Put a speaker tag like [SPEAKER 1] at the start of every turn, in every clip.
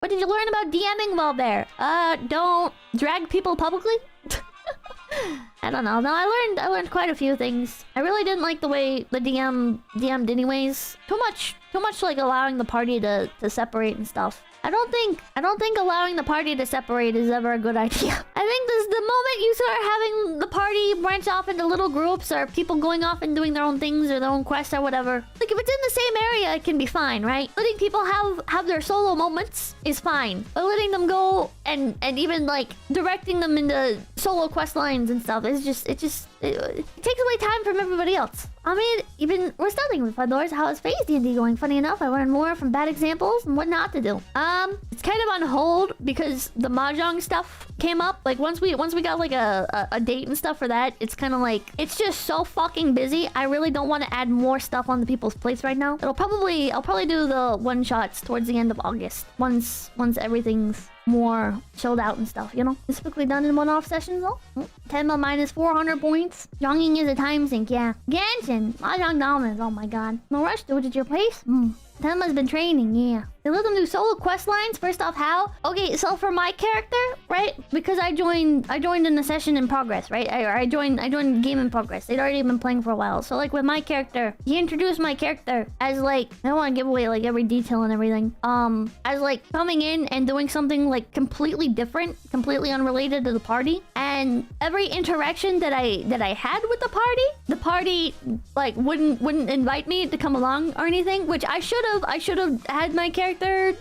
[SPEAKER 1] What did you learn about DMing while there? Don't drag people publicly? I don't know. No, I learned quite a few things. I really didn't like the way the DM'd anyways. Too much like allowing the party to separate and stuff. I don't think allowing the party to separate is ever a good idea. I think this the moment you start having the party branch off into little groups or people going off and doing their own things or their own quests or whatever. Like if it's in the same area, it can be fine, right? Letting people have their solo moments is fine. But letting them go and even like directing them into solo quest lines and stuff is just it takes away time from everybody else. I mean, even we're studying with Doors. How is Phase D&D going? Funny enough, I learned more from bad examples and what not to do. It's kind of on hold because the mahjong stuff came up. Like once we got like a date and stuff for that, it's kind of like it's just so fucking busy. I really don't want to add more stuff on the people's plates right now. I'll probably do the one shots towards the end of August once everything's more chilled out and stuff, you know? Typically done in one-off sessions though. Tenma minus 400 points. Jonging is a time sink, yeah. Ganshin, Mahjong Dominance, oh my god. No rush, dude, at your place? Tenma's been training, yeah. They let them do solo quest lines. First off, how? Okay, so for my character, right? Because I joined in a session in progress, right? I joined game in progress. They'd already been playing for a while. So like with my character, he introduced my character as like I don't want to give away like every detail and everything. As like coming in and doing something like completely different, completely unrelated to the party. And every interaction that I had with the party like wouldn't invite me to come along or anything, which I should have had my character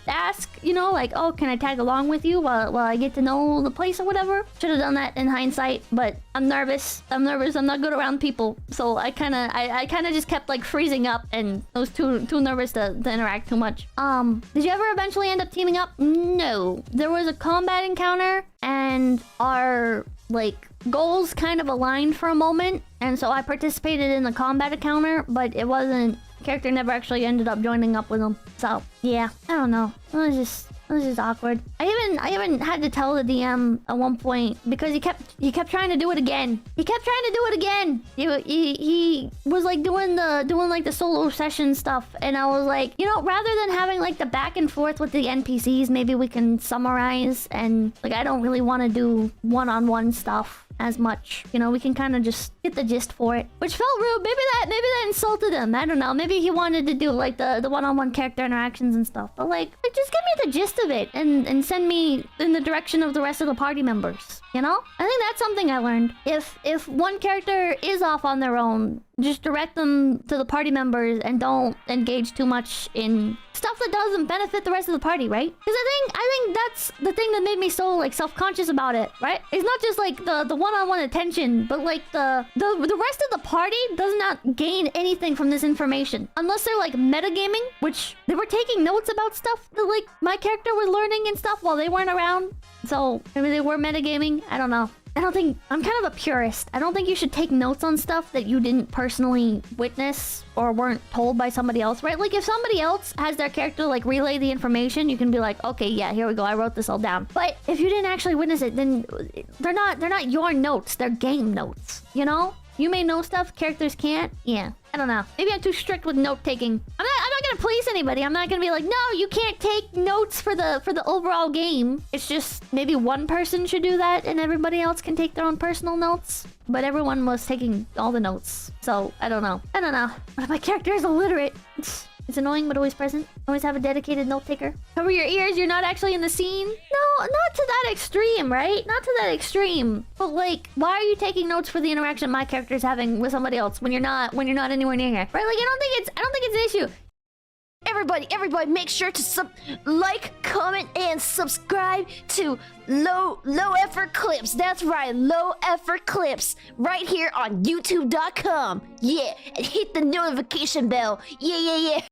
[SPEAKER 1] ask, you know, like, oh, can I tag along with you while I get to know the place or whatever. Should have done that in hindsight, but I'm nervous. I'm not good around people, so I kind of just kept like freezing up, and I was too nervous to interact too much. Did you ever eventually end up teaming up? No, there was a combat encounter, and our like goals kind of aligned for a moment, and so I participated in the combat encounter, but it wasn't. Character never actually ended up joining up with him. So yeah, I don't know. It was just awkward. I even had to tell the DM at one point because he kept trying to do it again. He kept trying to do it again. He was like doing like the solo session stuff, and I was like, you know, rather than having like the back and forth with the NPCs, maybe we can summarize. And like I don't really want to do one-on-one stuff as much, you know. We can kind of just get the gist for it, which felt rude. Maybe that insulted him. I don't know. Maybe he wanted to do like the one-on-one character interactions and stuff, but like just give me the gist of it and send me in the direction of the rest of the party members, you know. I think that's something I learned. If one character is off on their own, just direct them to the party members and don't engage too much in stuff that doesn't benefit the rest of the party, right? Because I think that's the thing that made me so like self-conscious about it, right? It's not just like the one-on-one attention, but like the rest of the party does not gain anything from this information unless they're like metagaming, which they were taking notes about stuff that like my character was learning and stuff while they weren't around. So maybe they were metagaming. I don't know. I don't think... I'm kind of a purist. I don't think you should take notes on stuff that you didn't personally witness or weren't told by somebody else, right? Like, if somebody else has their character, like, relay the information, you can be like, okay, yeah, here we go. I wrote this all down. But if you didn't actually witness it, then they're not your notes. They're game notes, you know? You may know stuff, characters can't. Yeah, I don't know. Maybe I'm too strict with note-taking. I'm not gonna police anybody. I'm not gonna be like, no, you can't take notes for the overall game. It's just maybe one person should do that and everybody else can take their own personal notes. But everyone was taking all the notes. So, I don't know. I don't know. What if my character is illiterate? It's annoying, but always present. Always have a dedicated note taker. Cover your ears, you're not actually in the scene? No, not to that extreme, right? Not to that extreme. But like, why are you taking notes for the interaction my character is having with somebody else when you're not anywhere near here? Right? Like, I don't think it's an issue.
[SPEAKER 2] Everybody, make sure to like, comment, and subscribe to Low Effort Clips. That's right, Low Effort Clips, right here on YouTube.com. Yeah, and hit the notification bell. Yeah.